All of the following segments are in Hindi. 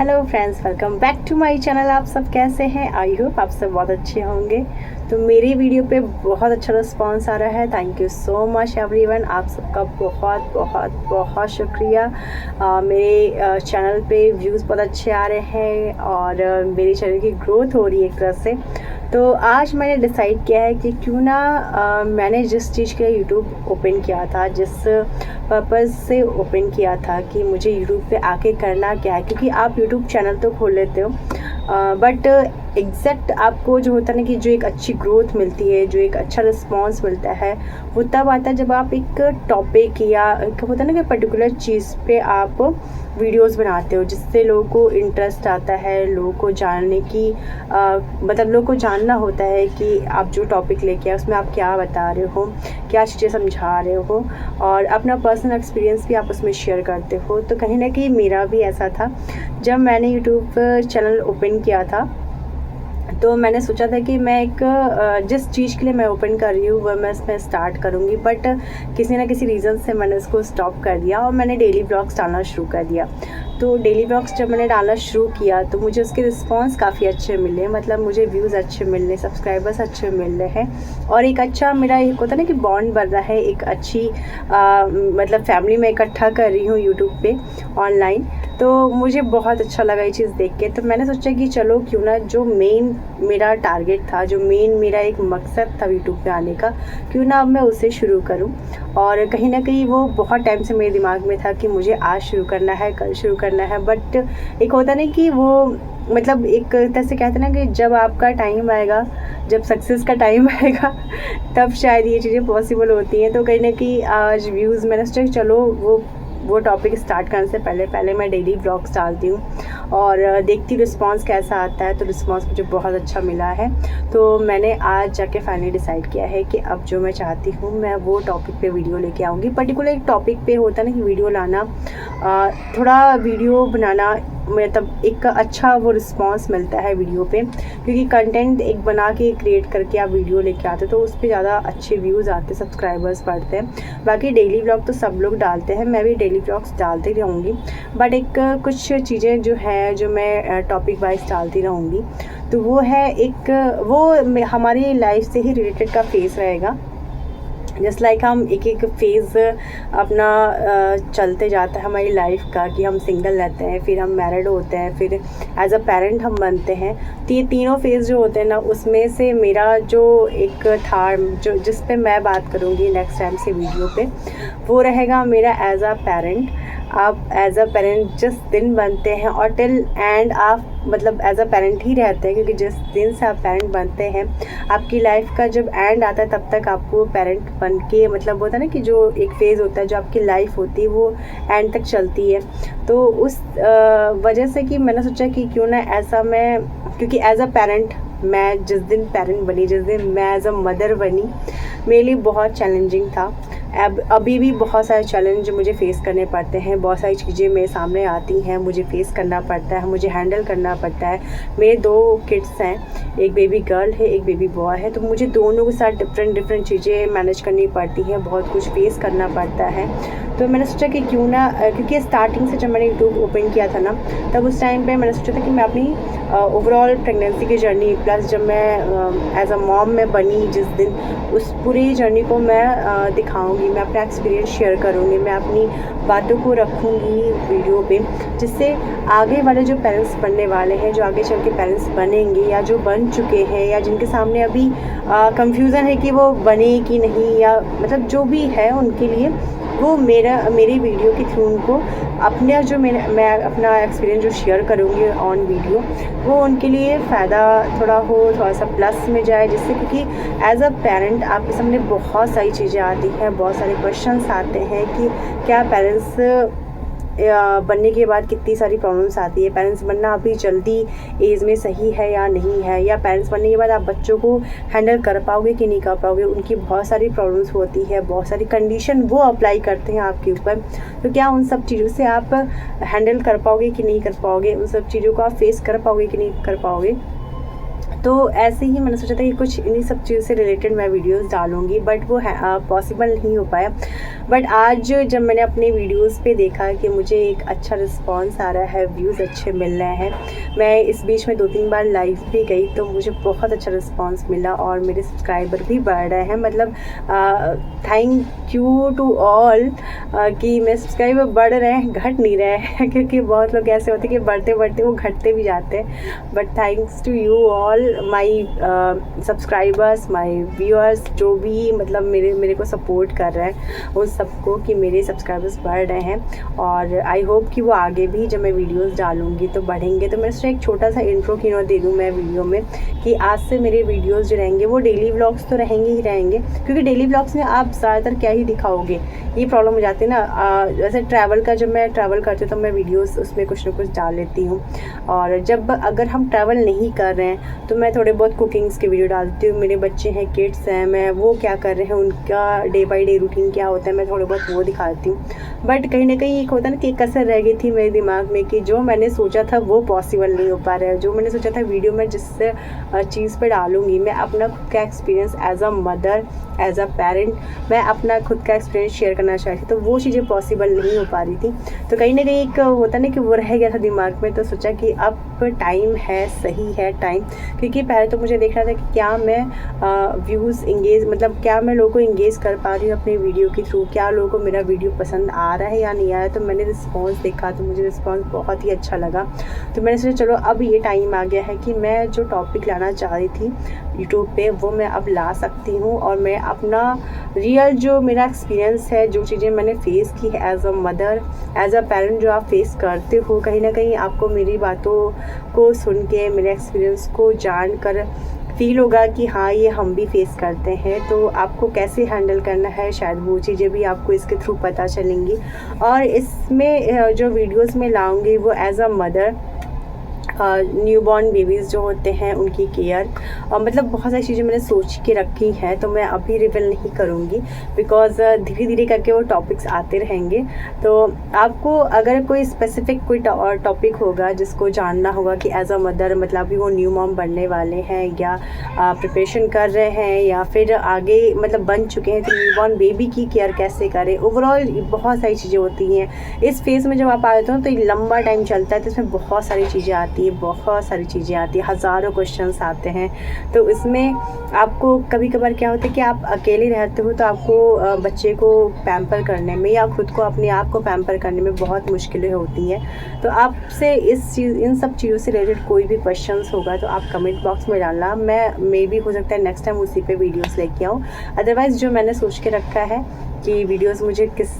Hello friends, welcome back to my channel. आप सब कैसे हैं? आई होप आप सब बहुत अच्छे होंगे। तो मेरी वीडियो पे बहुत अच्छा रिस्पांस आ रहा है। Thank you so much everyone. आप सबका बहुत बहुत बहुत शुक्रिया। मेरे चैनल पे व्यूज़ बहुत अच्छे आ रहे हैं और मेरे चैनल की ग्रोथ हो रही है एक तरह से। तो आज मैंने डिसाइड किया है कि क्यों ना मैंने जिस चीज़ के लिए यूट्यूब ओपन किया था, जिस पर्पज़ से ओपन किया था कि मुझे यूट्यूब पे आके करना क्या है, क्योंकि आप यूट्यूब चैनल तो खोल लेते हो बट एग्जैक्ट आपको जो होता है ना कि जो एक अच्छी ग्रोथ मिलती है, जो एक अच्छा रिस्पॉन्स मिलता है, वो तब आता है जब आप एक टॉपिक या एक होता है ना कि पर्टिकुलर चीज़ पे आप वीडियोस बनाते हो, जिससे लोगों को इंटरेस्ट आता है, लोगों को जानने की मतलब लोगों को जानना होता है कि आप जो टॉपिक लेके आए उसमें आप क्या बता रहे हो, क्या चीज़ें समझा रहे हो और अपना पर्सनल एक्सपीरियंस भी आप उसमें शेयर करते हो। तो कहीं ना कहीं मेरा भी ऐसा था। जब मैंने यूट्यूब चैनल ओपन किया था तो मैंने सोचा था कि मैं एक जिस चीज़ के लिए मैं ओपन कर रही हूँ वह मैं इसमें स्टार्ट करूँगी, बट किसी ना किसी रीज़न से मैंने उसको स्टॉप कर दिया और मैंने डेली ब्लॉग्स डालना शुरू कर दिया। तो डेली ब्लॉग्स जब मैंने डालना शुरू किया तो मुझे उसके रिस्पांस काफ़ी अच्छे मिले, मतलब मुझे व्यूज़ अच्छे मिल रहे, सब्सक्राइबर्स अच्छे मिल रहे हैं और एक अच्छा मेरा एक होता है ना कि बॉन्ड बन रहा है, एक अच्छी मतलब फैमिली में इकट्ठा कर रही हूँ यूट्यूब पे ऑनलाइन। तो मुझे बहुत अच्छा लगा ये चीज़ देख के। तो मैंने सोचा कि चलो क्यों ना जो मेन मेरा टारगेट था, जो मेन मेरा एक मकसद था यूट्यूब पे आने का, क्यों ना अब मैं उसे शुरू करूं। और कहीं ना कहीं वो बहुत टाइम से मेरे दिमाग में था कि मुझे आज शुरू करना है, कल शुरू करना है, बट एक होता नहीं कि वो मतलब एक तरह से कहते हैं ना कि जब आपका टाइम आएगा, जब सक्सेस का टाइम आएगा तब शायद ये चीज़ें पॉसिबल होती हैं। तो कहीं ना कहीं आज व्यूज़ मैंने सोचा चलो वो टॉपिक स्टार्ट करने से पहले पहले मैं डेली व्लॉग्स डालती हूँ और देखती रिस्पांस कैसा आता है। तो रिस्पांस मुझे बहुत अच्छा मिला है। तो मैंने आज जाके फाइनली डिसाइड किया है कि अब जो मैं चाहती हूँ मैं वो टॉपिक पे वीडियो लेके आऊँगी। पर्टिकुलर एक टॉपिक पे होता है ना कि वीडियो लाना, थोड़ा वीडियो बनाना, मतलब एक अच्छा वो रिस्पांस मिलता है वीडियो पे, क्योंकि कंटेंट एक बना के क्रिएट करके आप वीडियो लेके आते हो तो उस पर ज़्यादा अच्छे व्यूज़ आते हैं, सब्सक्राइबर्स बढ़ते हैं। बाकी डेली व्लॉग तो सब लोग डालते हैं, मैं भी डेली व्लॉग्स डालती रहूँगी, बट एक कुछ चीज़ें जो है जो मैं टॉपिक वाइज डालती रहूँगी। तो वो है एक वो हमारी लाइफ से ही रिलेटेड का फेस रहेगा। जस्ट लाइक हम एक एक फेज़ अपना चलते जाता है हमारी लाइफ का, कि हम सिंगल रहते हैं, फिर हम मैरिड होते हैं, फिर एज अ पेरेंट हम बनते हैं। तो ये तीनों फेज़ जो होते हैं ना, उसमें से मेरा जो एक था जो जिस पे मैं बात करूँगी नेक्स्ट टाइम से वीडियो पे, वो रहेगा मेरा एज अ पेरेंट। आप एज अ पेरेंट जिस दिन बनते हैं और टिल एंड आप मतलब एज अ पेरेंट ही रहते हैं, क्योंकि जिस दिन से आप पेरेंट बनते हैं आपकी लाइफ का जब एंड आता है तब तक आपको पेरेंट बन के, मतलब होता है ना कि जो एक फ़ेज़ होता है जो आपकी लाइफ होती है वो एंड तक चलती है। तो उस वजह से कि मैंने सोचा कि क्यों ना ऐसा मैं, क्योंकि एज अ पेरेंट मैं जिस दिन पेरेंट बनी, जिस दिन मैं एज अ मदर बनी, मेरे लिए बहुत चैलेंजिंग था। अभी भी बहुत सारे चैलेंज मुझे फ़ेस करने पड़ते हैं, बहुत सारी चीज़ें मेरे सामने आती हैं, मुझे फ़ेस करना पड़ता है, मुझे हैंडल करना पड़ता है। मेरे 2 किड्स हैं, एक बेबी गर्ल है, एक बेबी बॉय है, तो मुझे दोनों के साथ डिफरेंट चीज़ें मैनेज करनी पड़ती हैं, बहुत कुछ फ़ेस करना पड़ता है। तो मैंने सोचा कि क्यों ना, क्योंकि स्टार्टिंग से जब मैंने यूट्यूब ओपन किया था ना, तब उस टाइम पे मैंने सोचा था कि मैं अपनी ओवरऑल प्रेगनेंसी की जर्नी प्लस जब मैं एज अ मॉम में बनी जिस दिन, उस पूरी जर्नी को मैं दिखाऊंगी, मैं अपना एक्सपीरियंस शेयर करूंगी, मैं अपनी बातों को रखूंगी वीडियो पे, जिससे आगे वाले जो पेरेंट्स बनने वाले हैं, जो आगे चल के पेरेंट्स बनेंगे या जो बन चुके हैं या जिनके सामने अभी कंफ्यूजन है कि वो बने कि नहीं, या मतलब जो भी है उनके लिए वो मेरी वीडियो के थ्रू उनको अपना जो मैं अपना एक्सपीरियंस जो शेयर करूँगी ऑन वीडियो, वो उनके लिए फ़ायदा थोड़ा हो, थोड़ा सा प्लस में जाए, जिससे क्योंकि एज अ पेरेंट आपके सामने बहुत सारी चीज़ें आती हैं, बहुत सारे क्वेश्चंस आते हैं कि क्या पेरेंट्स बनने के बाद कितनी सारी प्रॉब्लम्स आती है, पेरेंट्स बनना अभी जल्दी एज में सही है या नहीं है, या पेरेंट्स बनने के बाद आप बच्चों को हैंडल कर पाओगे कि नहीं कर पाओगे, उनकी बहुत सारी प्रॉब्लम्स होती है, बहुत सारी कंडीशन वो अप्लाई करते हैं आपके ऊपर। तो क्या उन सब चीज़ों से आप हैंडल कर पाओगे कि नहीं कर पाओगे, उन सब चीज़ों को आप फेस कर पाओगे कि नहीं कर पाओगे। तो ऐसे ही मैंने सोचा था कि कुछ इन्हीं सब चीज़ से रिलेटेड मैं वीडियोस डालूँगी, बट वो पॉसिबल नहीं हो पाया। बट आज जब मैंने अपने वीडियोस पे देखा कि मुझे एक अच्छा रिस्पांस आ रहा है, व्यूज़ अच्छे मिल रहे हैं, मैं इस बीच में 2-3 बार लाइव भी गई तो मुझे बहुत अच्छा रिस्पांस मिला और मेरे सब्सक्राइबर भी बढ़ रहे हैं। मतलब थैंक यू टू ऑल कि मेरे सब्सक्राइबर बढ़ रहे हैं, घट नहीं रहे हैं क्योंकि बहुत लोग ऐसे होते हैं कि बढ़ते बढ़ते वो घटते भी जाते हैं। But thanks to you all my subscribers, my viewers, जो भी मतलब मेरे को सपोर्ट कर रहे हैं उन सबको, कि मेरे सब्सक्राइबर्स बढ़ रहे हैं और आई होप कि वो आगे भी जब मैं वीडियोस डालूँगी तो बढ़ेंगे। तो मैं उससे एक छोटा सा इंट्रो क्यों ना दे दूँ मैं वीडियो में, कि आज से मेरे वीडियोस जो रहेंगे वो डेली व्लॉग्स तो रहेंगे ही रहेंगे, क्योंकि डेली व्लॉग्स में आप ज़्यादातर क्या ही दिखाओगे, ये प्रॉब्लम हो जाती है ना। जैसे ट्रैवल का, जब मैं ट्रैवल करती हूँ तो मैं वीडियोस उसमें कुछ ना कुछ डाल लेती हूँ, और जब अगर हम ट्रैवल नहीं कर रहे हैं तो मैं थोड़े बहुत कुकिंग्स के वीडियो डालती हूँ। मेरे बच्चे हैं, किड्स हैं, मैं वो क्या कर रहे हैं, उनका डे बाई डे रूटीन क्या होता है, मैं थोड़े बहुत वो दिखाती हूँ। बट कहीं ना कहीं एक होता है ना कि एक कसर रह गई थी मेरे दिमाग में कि जो मैंने सोचा था वो पॉसिबल नहीं हो पा रहा है। जो मैंने सोचा था वीडियो में जिससे चीज़ पे डालूँगी, मैं अपना खुद का experience as a mother, as a parent, मैं अपना खुद का एक्सपीरियंस शेयर करना चाहती, तो वो चीज़ें पॉसिबल नहीं हो पा रही थी। तो कहीं ना कहीं एक होता ना कि वो रह गया था दिमाग में। तो सोचा कि अब टाइम है, सही है टाइम, क्योंकि पहले तो मुझे देखना था कि क्या मैं व्यूज़ इंगेज, मतलब क्या मैं लोगों को इंगेज कर पा रही हूँ अपने वीडियो के थ्रू, क्या लोगों को मेरा वीडियो पसंद आ रहा है या नहीं आ रहा है। तो मैंने रिस्पॉन्स देखा तो मुझे रिस्पॉन्स बहुत ही अच्छा लगा। तो मैंने सोचा चलो अब ये टाइम आ गया है कि मैं जो टॉपिक लाना चाह रही थी यूट्यूब पे वो मैं अब ला सकती हूँ, और मैं अपना रियल जो मेरा एक्सपीरियंस है, जो चीज़ें मैंने फ़ेस की है as a mother, as a parent, जो आप फेस करते हो, कहीं ना कहीं आपको मेरी बातों को सुन के, मेरे एक्सपीरियंस को जान कर फील होगा कि हाँ ये हम भी फेस करते हैं। तो आपको कैसे हैंडल करना है, शायद वो चीज़ें भी आपको इसके थ्रू पता चलेंगी। और इसमें जो वीडियोस में लाऊंगी वो as a mother, newborn babies जो होते हैं उनकी केयर, और मतलब बहुत सारी चीज़ें मैंने सोच के रखी हैं, तो मैं अभी रिवील नहीं करूँगी बिकॉज़ धीरे धीरे करके वो टॉपिक्स आते रहेंगे। तो आपको अगर कोई स्पेसिफिक कोई टॉपिक होगा जिसको जानना होगा कि एज अ मदर, मतलब अभी वो न्यू मॉम बनने वाले हैं या प्रिपरेशन कर रहे हैं या फिर आगे मतलब बन चुके हैं, तो न्यूबॉर्न बेबी की केयर कैसे करें, ओवरऑल बहुत सारी चीज़ें होती हैं। इस फेज़ में जब आप आते हो तो एक लंबा टाइम चलता है, तो इसमें बहुत सारी चीज़ें आती है, बहुत सारी चीज़ें आती है, हज़ारों क्वेश्चंस आते हैं। तो इसमें आपको कभी कभार क्या होता है कि आप अकेले रहते हो तो आपको बच्चे को पैम्पर करने में या खुद को, अपने आप को पैम्पर करने में बहुत मुश्किलें होती हैं। तो आपसे इन सब चीज़ों से रिलेटेड कोई भी क्वेश्चंस होगा तो आप कमेंट बॉक्स में डालना, मैं मे भी हो सकता है नेक्स्ट टाइम उसी पे वीडियोस लेके आऊँ। अदरवाइज़ जो मैंने सोच के रखा है कि वीडियोस मुझे किस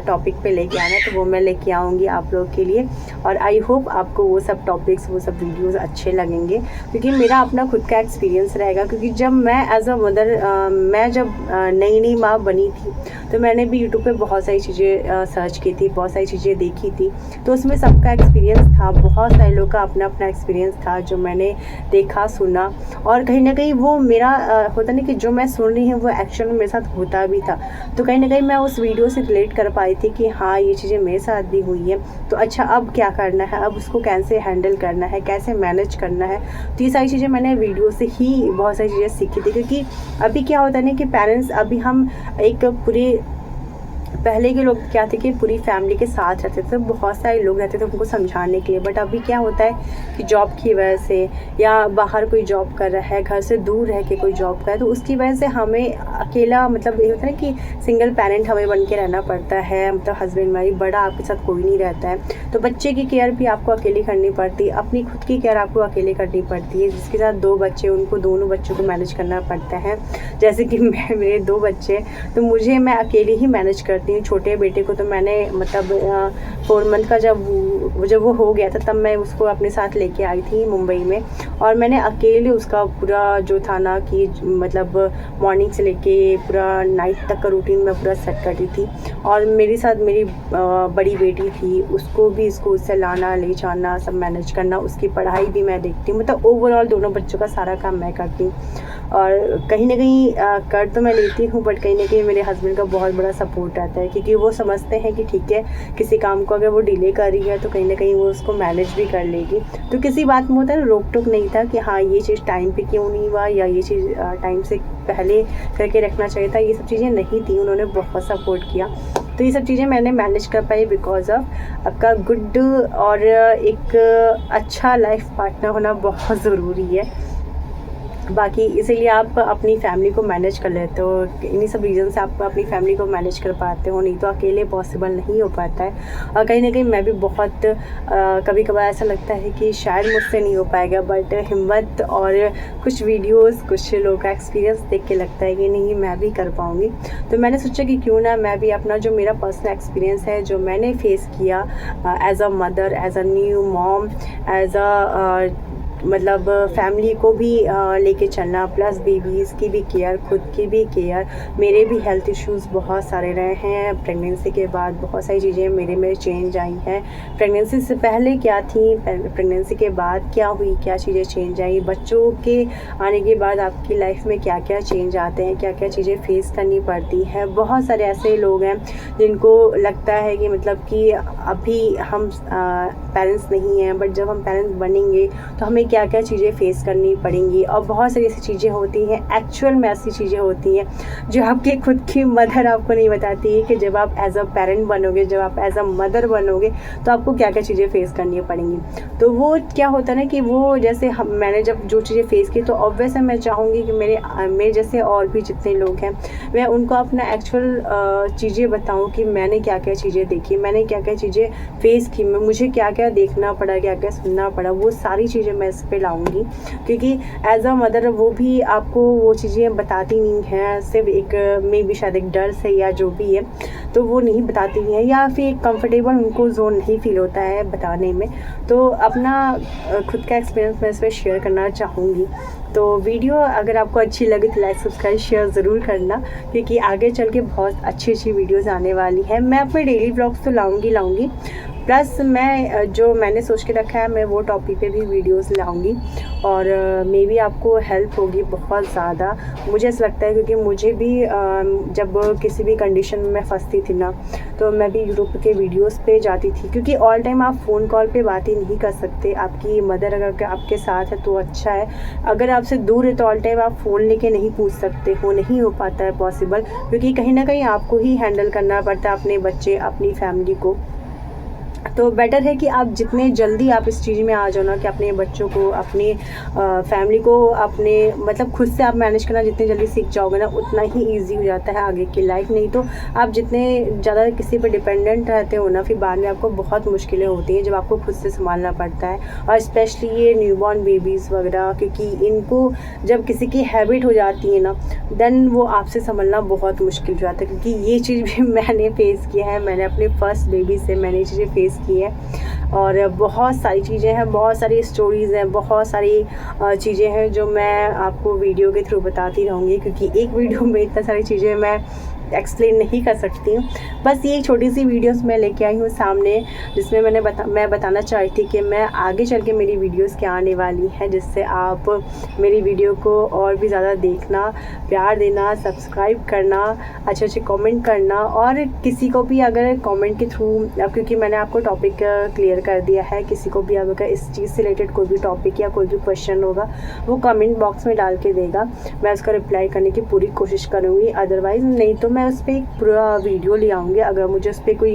टॉपिक पे लेके आना है तो वो मैं लेके आऊँगी आप लोगों के लिए, और आई होप आपको वो सब टॉपिक्स, वो सब वीडियोस अच्छे लगेंगे, क्योंकि मेरा अपना खुद का एक्सपीरियंस रहेगा। क्योंकि जब मैं एज अ मदर, मैं जब नई माँ बनी थी तो मैंने भी यूट्यूब पे बहुत सारी चीज़ें सर्च की थी, बहुत सारी चीज़ें देखी थी, तो उसमें सबका एक्सपीरियंस था, बहुत सारे लोग का अपना अपना एक्सपीरियंस था जो मैंने देखा, सुना, और कहीं ना कहीं वो मेरा होता नहीं कि जो मैं सुन रही हूँ वो एक्चुअल में मेरे साथ होता भी था। तो कहीं ना कहीं मैं उस वीडियो से रिलेट कर पाई थी कि हाँ ये चीज़ें मेरे साथ भी हुई है, तो अच्छा अब क्या करना है, अब उसको कैसे हैंडल करना है, कैसे मैनेज करना है। तो ये सारी चीज़ें मैंने वीडियो से ही बहुत सारी चीज़ें सीखी थी। क्योंकि अभी क्या होता है ना कि पेरेंट्स, अभी हम एक पूरे, पहले के लोग क्या थे कि पूरी फैमिली के साथ रहते थे, बहुत सारे लोग रहते थे उनको समझाने के लिए। बट अभी क्या होता है कि जॉब की वजह से, या बाहर कोई जॉब कर रहा है, घर से दूर रह के कोई जॉब कर रहा है, तो उसकी वजह से हमें अकेला, मतलब ये होता है ना कि सिंगल पेरेंट हमें बन के रहना पड़ता है, मतलब हस्बैंड वाइफ, बड़ा आपके साथ कोई नहीं रहता है। तो बच्चे की केयर भी आपको अकेले करनी पड़ती है, अपनी खुद की केयर आपको अकेले करनी पड़ती है। जिसके साथ 2 बच्चे, उनको दोनों बच्चों को मैनेज करना पड़ता है। जैसे कि मेरे 2 बच्चे, तो मैं अकेले ही मैनेज करती हूँ। छोटे बेटे को तो मैंने मतलब 4 मंथ का जब वो हो गया था तब मैं उसको अपने साथ लेके आई थी मुंबई में, और मैंने अकेले उसका पूरा जो था ना कि मतलब मॉर्निंग से लेके पूरा नाइट तक का रूटीन मैं पूरा सेट करती थी। और मेरे साथ मेरी बड़ी बेटी थी, उसको भी स्कूल से लाना, ले जाना, सब मैनेज करना, उसकी पढ़ाई भी मैं देखती हूँ, मतलब ओवरऑल दोनों बच्चों का सारा काम मैं करती हूँ। और कहीं ना कहीं कर तो मैं लेती हूँ, बट कहीं ना कहीं मेरे हस्बैंड का बहुत बड़ा सपोर्ट जाता है, क्योंकि वो समझते हैं कि ठीक है किसी काम को अगर वो डिले कर रही है तो कहीं ना कहीं वो उसको मैनेज भी कर लेगी। तो किसी बात में होता है रोक टोक नहीं था कि हाँ ये चीज़ टाइम पे क्यों नहीं हुआ या ये चीज़ टाइम से पहले करके रखना चाहिए था, ये सब चीज़ें नहीं थी। उन्होंने बहुत सपोर्ट किया। तो ये सब चीज़ें मैंने मैनेज कर पाई बिकॉज ऑफ आपका गुड और एक अच्छा लाइफ पार्टनर होना बहुत ज़रूरी है। बाकी इसीलिए आप अपनी फैमिली को मैनेज कर लेते हो, इन्हीं सब रीज़न से आप अपनी फैमिली को मैनेज कर पाते हो, नहीं तो अकेले पॉसिबल नहीं हो पाता है। और कहीं ना कहीं मैं भी बहुत कभी कभार ऐसा लगता है कि शायद मुझसे नहीं हो पाएगा, बट हिम्मत और कुछ वीडियोस कुछ लोगों का एक्सपीरियंस देख के लगता है कि नहीं मैं भी कर पाऊँगी। तो मैंने सोचा कि क्यों ना मैं भी अपना जो मेरा पर्सनल एक्सपीरियंस है, जो मैंने फेस किया as a mother, as a new mom, as a मतलब फैमिली को भी लेके चलना, प्लस बेबीज़ की भी केयर, खुद की भी केयर। मेरे भी हेल्थ इश्यूज़ बहुत सारे रहे हैं। प्रेगनेंसी के बाद बहुत सारी चीज़ें मेरे में चेंज आई हैं। प्रेगनेंसी से पहले क्या थी, प्रेगनेंसी के बाद क्या हुई, क्या चीज़ें चेंज आई, बच्चों के आने के बाद आपकी लाइफ में क्या क्या चेंज आते हैं, क्या क्या चीज़ें फेस करनी पड़ती हैं। बहुत सारे ऐसे लोग हैं जिनको लगता है कि मतलब कि अभी हम पेरेंट्स नहीं हैं, बट जब हम पेरेंट्स बनेंगे तो हमें क्या क्या चीज़ें फेस करनी पड़ेंगी। और बहुत सारी ऐसी चीज़ें होती हैं, एक्चुअल में ऐसी चीज़ें होती हैं जो आपकी खुद की मदर आपको नहीं बताती है कि जब आप एज अ पेरेंट बनोगे, जब आप एज अ मदर बनोगे तो आपको क्या क्या चीज़ें फेस करनी पड़ेंगी। तो वो क्या होता है ना कि वो जैसे मैंने जब जो चीज़ें फेस की तो ऑब्वियस है मैं चाहूँगी कि मेरे जैसे और भी जितने लोग हैं मैं उनको अपना एक्चुअल चीज़ें बताऊँ कि मैंने क्या क्या चीज़ें देखी, मैंने क्या क्या चीज़ें फेस की, मुझे क्या क्या देखना पड़ा, क्या क्या सुनना पड़ा, वो सारी चीज़ें मैं इस पे लाऊंगी। क्योंकि एज अ मदर वो भी आपको वो चीज़ें बताती नहीं हैं, सिर्फ एक मे भी शायद एक डर से या जो भी है तो वो नहीं बताती हैं, या फिर कंफर्टेबल उनको जोन नहीं फील होता है बताने में। तो अपना खुद का एक्सपीरियंस मैं इस पर शेयर करना चाहूँगी। तो वीडियो अगर आपको अच्छी लगे तो लाइक सब्सक्राइब शेयर ज़रूर करना, क्योंकि आगे चल के बहुत अच्छी अच्छी वीडियोज़ आने वाली है। मैं अपने डेली ब्लॉग्स तो लाऊंगी प्लस मैं जो मैंने सोच के रखा है मैं वो टॉपिक पे भी वीडियोस लाऊंगी और मे बी आपको हेल्प होगी बहुत ज़्यादा। मुझे ऐसा लगता है क्योंकि मुझे भी जब किसी भी कंडीशन में फंसती थी ना तो मैं भी यूट्यूब के वीडियोस पे जाती थी, क्योंकि ऑल टाइम आप फ़ोन कॉल पे बातें नहीं कर सकते। आपकी मदर अगर आपके साथ है तो अच्छा है, अगर आपसे दूर है तो ऑल टाइम आप फ़ोन लेके नहीं पूछ सकते हो, नहीं हो पाता है पॉसिबल, क्योंकि कहीं ना कहीं आपको ही हैंडल करना पड़ता है अपने बच्चे, अपनी फैमिली को। तो बेटर है कि आप जितने जल्दी आप इस चीज़ में आ जाओ ना कि अपने बच्चों को, अपने फैमिली को, अपने मतलब खुद से आप मैनेज करना जितने जल्दी सीख जाओगे ना उतना ही इजी हो जाता है आगे की लाइफ। नहीं तो आप जितने ज़्यादा किसी पर डिपेंडेंट रहते हो ना फिर बाद में आपको बहुत मुश्किलें होती हैं जब आपको खुद से संभालना पड़ता है। और स्पेशली ये न्यूबॉर्न बेबीज़ वगैरह, क्योंकि इनको जब किसी की हैबिट हो जाती है ना देन वो आपसे संभलना बहुत मुश्किल हो जाता है। क्योंकि ये चीज़ भी मैंने फेस किया है, मैंने अपने फर्स्ट बेबी से मैंने ये चीज़ें फेस की है। और बहुत सारी चीज़ें हैं, बहुत सारी स्टोरीज़ हैं, बहुत सारी चीज़ें हैं जो मैं आपको वीडियो के थ्रू बताती रहूँगी, क्योंकि एक वीडियो में इतना सारी चीज़ें मैं एक्सप्लेन नहीं कर सकती हूँ। बस ये छोटी सी वीडियोस मैं लेके आई हूँ सामने, जिसमें मैं बताना चाहती थी कि मैं आगे चल के मेरी वीडियोस क्या आने वाली हैं, जिससे आप मेरी वीडियो को और भी ज़्यादा देखना, प्यार देना, सब्सक्राइब करना, अच्छे अच्छे कमेंट करना। और किसी को भी अगर कमेंट के थ्रू, क्योंकि मैंने आपको टॉपिक क्लियर कर दिया है, किसी को भी अगर इस चीज़ से रिलेटेड कोई भी टॉपिक या कोई भी क्वेश्चन होगा वो कमेंट बॉक्स में डाल के देगा, मैं उसका रिप्लाई करने की पूरी कोशिश करूँगी। अदरवाइज़ नहीं तो मैं उस पर एक पूरा वीडियो ले आऊँगी। अगर मुझे उस पर कोई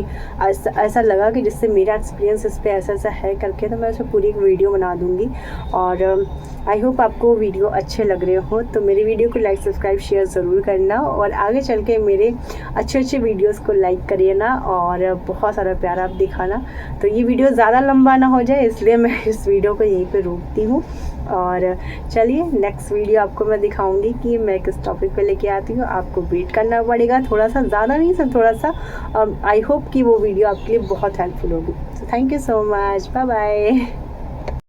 ऐसा लगा कि जिससे मेरा एक्सपीरियंस इस पर ऐसा है करके, तो मैं उस पर पूरी एक वीडियो बना दूँगी। और आई होप आपको वीडियो अच्छे लग रहे हो, तो मेरी वीडियो को लाइक सब्सक्राइब शेयर ज़रूर करना और आगे चल के मेरे अच्छे अच्छे वीडियोस को लाइक करिए ना और बहुत सारा प्यार आप दिखाना। तो ये वीडियो ज़्यादा लंबा ना हो जाए इसलिए मैं इस वीडियो को यहीं पे रोकती हूँ। और चलिए नेक्स्ट वीडियो आपको मैं दिखाऊंगी कि मैं किस टॉपिक पे लेके आती हूँ। आपको वेट करना पड़ेगा थोड़ा सा, ज़्यादा नहीं सब थोड़ा सा। आई होप कि वो वीडियो आपके लिए बहुत हेल्पफुल होगी। So thank you so much, bye bye.